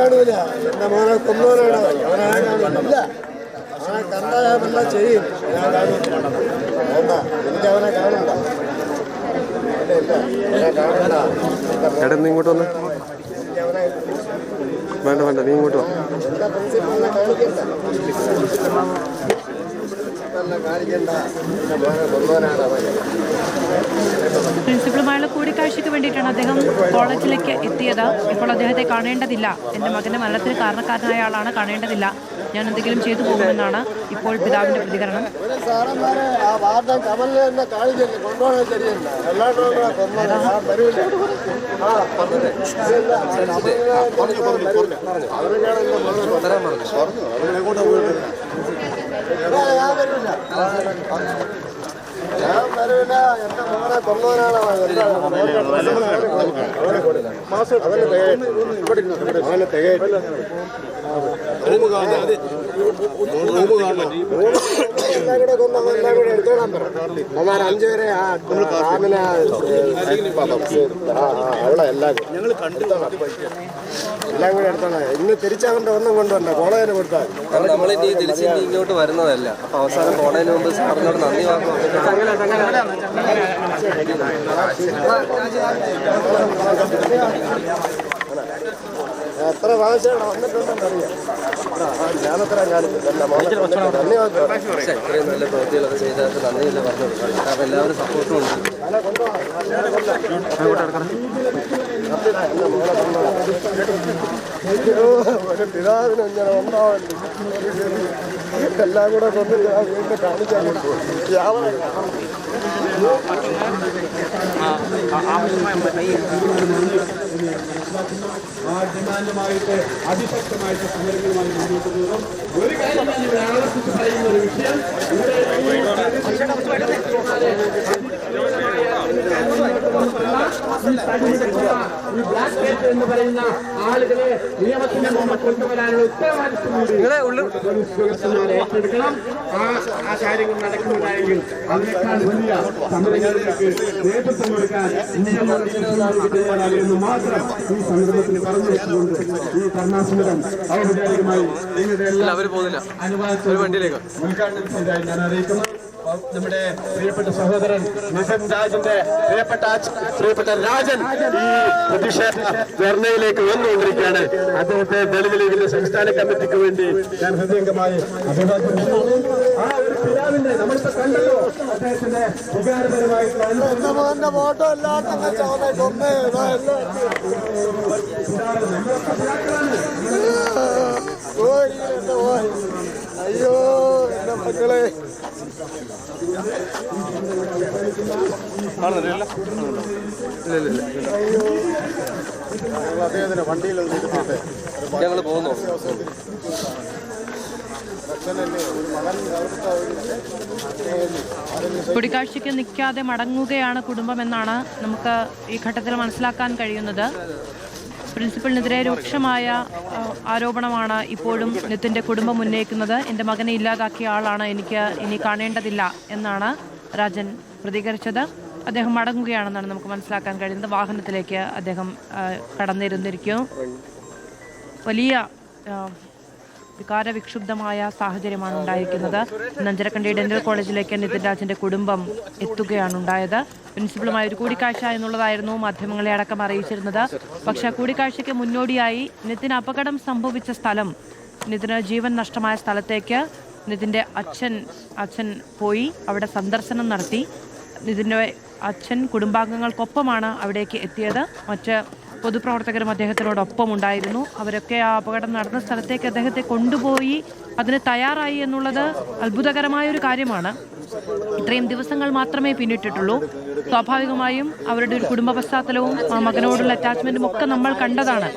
കാണൂല. എന്റെ മോനെ കൊന്നവനാണ് അവനെ കാണൂല. അവനെ കണ്ടാ ഞാൻ ചെയ്യും. ഞാൻ കാണൂല. എനിക്ക് അവനെ കാണണ്ട. ചേട്ടൻ നീ ഇങ്ങോട്ട് വന്ന്. വേണ്ട വേണ്ട, നീ ഇങ്ങോട്ട് വാ. എന്താ പ്രിൻസിപ്പളിനെ കാണിക്കണ്ട. കാണിക്കണ്ട. എന്റെ മോനെ കൊന്നവനാണ് അവൻ. പ്രിൻസിപ്പളുമായുള്ള കൂടിക്കാഴ്ചയ്ക്ക് വേണ്ടിയിട്ടാണ് അദ്ദേഹം കോളേജിലേക്ക് എത്തിയത്. ഇപ്പോൾ അദ്ദേഹത്തെ കാണേണ്ടതില്ല, എൻ്റെ മകൻ്റെ മരണത്തിന് കാരണക്കാരനായ ആളാണ്, കാണേണ്ടതില്ല, ഞാൻ എന്തെങ്കിലും ചെയ്തു പോകുമെന്നാണ് ഇപ്പോൾ പിതാവിൻ്റെ പ്രതികരണം. സാറന്മാരെ ആ വാർഡൻ കമലിനെ തന്നെ കാണിച്ചില്ല, കൊണ്ടുപോകണം ശരിയല്ല. എല്ലാവരും വരൂല. ഞാൻ വരൂല. എന്റെ മോനെ കൊന്നവനാണ് അവൻ. അവന് തികയില്ല. എല്ലാം കൂടെ കൊന്നു എല്ലാം കൂടെ എടുത്തോളാൻ പറഞ്ഞു. അവന്മാർ 5 പേരെ ആ രാമനെ അവിടെ എല്ലാം കൂടെ എടുത്തോളാം. ഇന്ന് തിരിച്ചവന്റെ ഒന്നും കൊണ്ടുവന്ന കോളേജിന് കൊടുത്താൽ നമ്മളിനി തിരിച്ച് ഇങ്ങോട്ട് വരുന്നതല്ല. അപ്പൊ അവസാനം പോണതിന് മുമ്പ് സാറിനോട് നന്ദി എത്ര പ്രാവശ്യം വന്നിട്ടുണ്ടെന്നറിയാം. ഞാനത്ര കാണിച്ചില്ല. ഇത്രയും നല്ല പ്രവൃത്തികളൊക്കെ ചെയ്തത് നന്ദിയില്ല പറഞ്ഞു കൊടുക്കാം. കാരണം എല്ലാവരും സപ്പോർട്ടും ഉണ്ട്. ഒരു പിതാവിന് ഇങ്ങനെ ഉണ്ടാവല്ലോ. എല്ലാം കൂടെ കൊന്നിട്ട് ആ വീണ്ടും കാണിക്കാൻ പറ്റുമോ? ായിട്ട് അതിശക്തമായിട്ട് സമരങ്ങളുമായി മുന്നോട്ട് പോകും. ഒരു കാര്യം ഞാൻ ഇവിടെ ആവർത്തിച്ച് പറയുന്ന ഒരു വിഷയം, ഈ ബ്ലാക്ക് ബെൽറ്റ് എന്ന് പറയുന്ന ആളുകളെ നിയമത്തിന്റെ മുമ്പ് കൊണ്ടുവരാനുള്ള ഉത്തരവാദിത്വമുണ്ട്. ഉദ്യോഗസ്ഥന്മാരെ ഏറ്റെടുക്കണം. ആ കാര്യങ്ങൾ നടക്കുന്നതായെങ്കിൽ അതിനേക്കാൾ വലിയ സമരങ്ങളിലേക്ക് നേതൃത്വം കൊടുക്കാൻ എന്ന് മാത്രം ഈ സംഗമത്തിൽ പറഞ്ഞു വെച്ചുകൊണ്ട് ഈ കർണാസമരം ഔപചാരികമായി നിങ്ങളുടെ എല്ലാ അനുവാദത്തോടെ ഉദ്ഘാടനം ചെയ്തതായി ഞാൻ അറിയിക്കുന്നു. നമ്മുടെ പ്രിയപ്പെട്ട സഹോദരൻ നിതിൻ രാജന്റെ പ്രിയപ്പെട്ട രാജൻ ഈ പ്രതിഷേധ ധർണയിലേക്ക് വന്നുകൊണ്ടിരിക്കുകയാണ്. അദ്ദേഹത്തെ ദളിത് ലീഗിന്റെ സംസ്ഥാന കമ്മിറ്റിക്ക് വേണ്ടി ഞാൻ ഹൃദയംഗമായി അഭിവാദ്യം ചെയ്യുന്നു. ആ ഒരു പിതാവിന്റെ നമ്മളിപ്പോ കണ്ടല്ലോ അദ്ദേഹത്തിന്റെ വികാരപരമായിട്ടുള്ള ഫോട്ടോ എല്ലാവർക്കും അയ്യോ എന്റെ മക്കളെ അദ്ദേഹത്തിന് വണ്ടിയിൽ ഞങ്ങൾ പോകുന്നു. കൂടിക്കാഴ്ചയ്ക്ക് നിൽക്കാതെ മടങ്ങുകയാണ് കുടുംബമെന്നാണ് നമുക്ക് ഈ ഘട്ടത്തിൽ മനസ്സിലാക്കാൻ കഴിയുന്നത്. പ്രിൻസിപ്പലിനെതിരെ രൂക്ഷമായ ആരോപണമാണ് ഇപ്പോഴും നിതിൻ്റെ കുടുംബം ഉന്നയിക്കുന്നത്. എൻ്റെ മകനെ ഇല്ലാതാക്കിയ ആളാണ്, എനിക്ക് ഇനി കാണേണ്ടതില്ല എന്നാണ് രാജൻ പ്രതികരിച്ചത്. അദ്ദേഹം മടങ്ങുകയാണെന്നാണ് നമുക്ക് മനസ്സിലാക്കാൻ കഴിയുന്നത്. വാഹനത്തിലേക്ക് അദ്ദേഹം കടന്നിരുന്നിരിക്കും. വലിയ വികാരവിക്ഷുബ്ധമായ സാഹചര്യമാണ് ഉണ്ടായിരിക്കുന്നത്. നഞ്ചരക്കണ്ടി ഡെന്റൽ കോളേജിലേക്ക് നിതിൻ രാജിന്റെ കുടുംബം എത്തുകയാണ് ഉണ്ടായത്. പ്രിൻസിപ്പളുമായി ഒരു കൂടിക്കാഴ്ച എന്നുള്ളതായിരുന്നു മാധ്യമങ്ങളെ അടക്കം അറിയിച്ചിരുന്നത്. പക്ഷേ കൂടിക്കാഴ്ചയ്ക്ക് മുന്നോടിയായി നിതിൻ അപകടം സംഭവിച്ച സ്ഥലം, നിതിന് ജീവൻ നഷ്ടമായ സ്ഥലത്തേക്ക് നിതിൻ്റെ അച്ഛൻ പോയി അവിടെ സന്ദർശനം നടത്തി. നിതിൻ്റെ അച്ഛൻ കുടുംബാംഗങ്ങൾക്കൊപ്പമാണ് അവിടേക്ക് എത്തിയത്. മറ്റ് പൊതുപ്രവർത്തകരും അദ്ദേഹത്തിനോടൊപ്പം ഉണ്ടായിരുന്നു. അവരൊക്കെ ആ അപകടം നടന്ന സ്ഥലത്തേക്ക് അദ്ദേഹത്തെ കൊണ്ടുപോയി അതിന് തയ്യാറായി എന്നുള്ളത് അത്ഭുതകരമായൊരു കാര്യമാണ്. ഇത്രയും ദിവസങ്ങൾ മാത്രമേ പിന്നിട്ടിട്ടുള്ളൂ. സ്വാഭാവികമായും അവരുടെ ഒരു കുടുംബ പശ്ചാത്തലവും മകനോടുള്ള അറ്റാച്ച്മെന്റും ഒക്കെ നമ്മൾ കണ്ടതാണ്.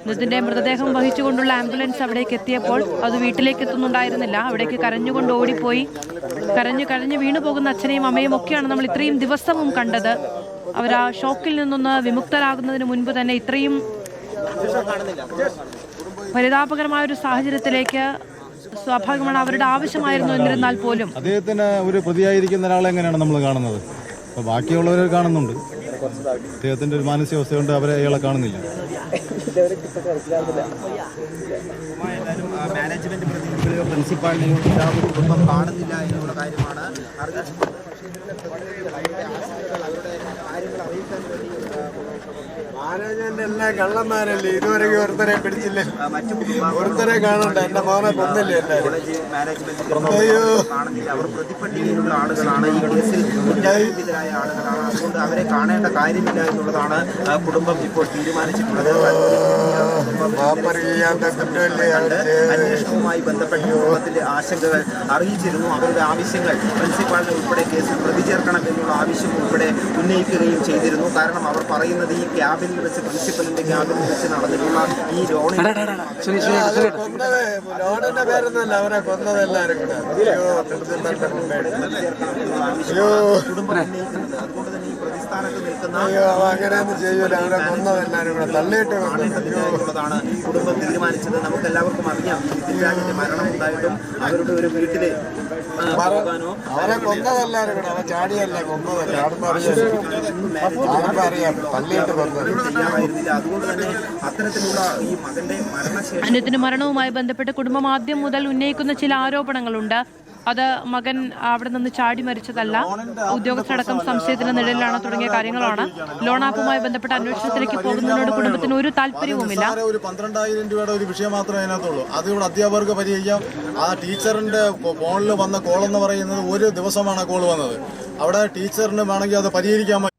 നിതിൻ്റെ മൃതദേഹം വഹിച്ചുകൊണ്ടുള്ള ആംബുലൻസ് അവിടേക്ക് എത്തിയപ്പോൾ അത് വീട്ടിലേക്ക് എത്തുന്നുണ്ടായിരുന്നില്ല. അവിടേക്ക് കരഞ്ഞുകൊണ്ട് ഓടിപ്പോയി കരഞ്ഞു വീണു പോകുന്ന അച്ഛനെയും അമ്മയും ഒക്കെയാണ് നമ്മൾ ഇത്രയും ദിവസവും കണ്ടത്. അവർ ആ ഷോക്കിൽ നിന്നൊന്ന് വിമുക്തരാകുന്നതിന് മുൻപ് തന്നെ ഇത്രയും പരിതാപകരമായൊരു സാഹചര്യത്തിലേക്ക് സ്വാഭാവികമാണ് അവരുടെ ആവശ്യമായിരുന്നു. എന്നിരുന്നാൽ പോലും അദ്ദേഹത്തിന് ഒരു പ്രതിയായിരിക്കുന്ന ഒരാളെ എങ്ങനെയാണ് നമ്മൾ കാണുന്നത്? അപ്പോൾ ബാക്കിയുള്ളവരെ കാണുന്നുണ്ട്. അദ്ദേഹത്തിൻ്റെ ഒരു മാനസികാവസ്ഥ കൊണ്ട് അയാളെ കാണുന്നില്ല. മാനേജ്മെന്റ് പ്രതിനിധികളെയോ പ്രിൻസിപ്പാളിനെയോ എല്ലാവരും കുടുംബം കാണുന്നില്ല എന്നുള്ള കാര്യമാണ് മാനേജ്മെന്റ് എല്ലാം കള്ളന്മാരല്ലേ, ഇതുവരെയും ഒരുത്തരെ പിടിച്ചില്ല, ഒരുത്തരെ കാണണ്ട. എന്റെ മോനെ കൊന്നില്ലേ എല്ലാവരും. കാണുന്നില്ല. അവർ പ്രതിപട്ടികയിലുള്ള ആളുകളാണ്, ഈ കേസിൽ കുറ്റവിധിതരായ ആളുകളാണ്. അതുകൊണ്ട് അവരെ കാണേണ്ട കാര്യമില്ല എന്നുള്ളതാണ് കുടുംബം ഇപ്പോൾ തീരുമാനിച്ചിട്ടുള്ളത്. അന്വേഷണവുമായി ബന്ധപ്പെട്ട് കുടുംബത്തിന്റെ ആശങ്കകൾ അറിയിച്ചിരുന്നു. അവരുടെ ആവശ്യങ്ങൾ പ്രിൻസിപ്പാളിനെ ഉൾപ്പെടെ കേസിൽ പ്രതി ചേർക്കണം എന്നുള്ള ആവശ്യം ഉൾപ്പെടെ ഉന്നയിക്കുകയും ചെയ്തിരുന്നു. കാരണം അവർ പറയുന്നത് ഈ ക്യാബിനിൽ വെച്ച്, പ്രിൻസിപ്പലിന്റെ ക്യാബിനിൽ വെച്ച് നടന്നിട്ടുള്ള ഈ ലോണിന്റെ പേരൊന്നുമല്ല, അവരെ കൊന്നതെല്ലാരും കൂടെ. കുടുംബം ഉന്നയിക്കുന്നത്. അതുകൊണ്ട് തന്നെ ഈ പ്രതിസ്ഥാനത്ത് നിൽക്കുന്ന അങ്ങനെയൊന്നും ചെയ്യൂല, അവരെ കൊന്നതെല്ലാരും കൂടെ തള്ളിയിട്ട് എന്നുള്ളതാണ് കുടുംബം തീരുമാനിച്ചത്. നമുക്ക് എല്ലാവർക്കും അറിയാം, ഈ നിതിൻ രാജിന്റെ മരണം ഉണ്ടായിട്ടും അവരുടെ ഒരു വീട്ടില് പോകാനോ അവരെ കൊന്നതെല്ലാരും കൂടെ, അവൻ ചാടിയല്ല കൊന്നത്, ചാടുമ്പോ അറിയാം തള്ളിയിട്ട് കൊന്നത്. തയ്യാറായിരുന്നില്ല. അതുകൊണ്ട് തന്നെ അത്തരത്തിലുള്ള ഈ മകന്റെ മരണശേഷം അനിയത്തിന്റെ മരണവുമായി ബന്ധപ്പെട്ട് കുടുംബം ആദ്യം മുതൽ ഉന്നയിക്കുന്ന ചില ആരോപണങ്ങളുണ്ട്. അത് മകൻ അവിടെ നിന്ന് ചാടി മരിച്ചതല്ല, ഉദ്യോഗസ്ഥരടക്കം സംശയത്തിന് നിഴലിലാണ് തുടങ്ങിയ കാര്യങ്ങളാണ്. ലോൺ ആപ്പുമായി ബന്ധപ്പെട്ട അന്വേഷണത്തിലേക്ക് പോകുന്നതിനോട് കുടുംബത്തിന് ഒരു താല്പര്യവുമില്ല. ഒരു 12,000 രൂപയുടെ ഒരു വിഷയം മാത്രമേ അതിനകത്തുള്ളൂ. അത് ഇവിടെ അധ്യാപകർക്ക് പരിഹരിക്കാം. ആ ടീച്ചറിന്റെ ഫോണിൽ വന്ന കോൾ എന്ന് പറയുന്നത് ഒരു ദിവസമാണ് കോൾ വന്നത്. അവിടെ ടീച്ചറിന് വേണമെങ്കിൽ അത് പരിഹരിക്കാൻ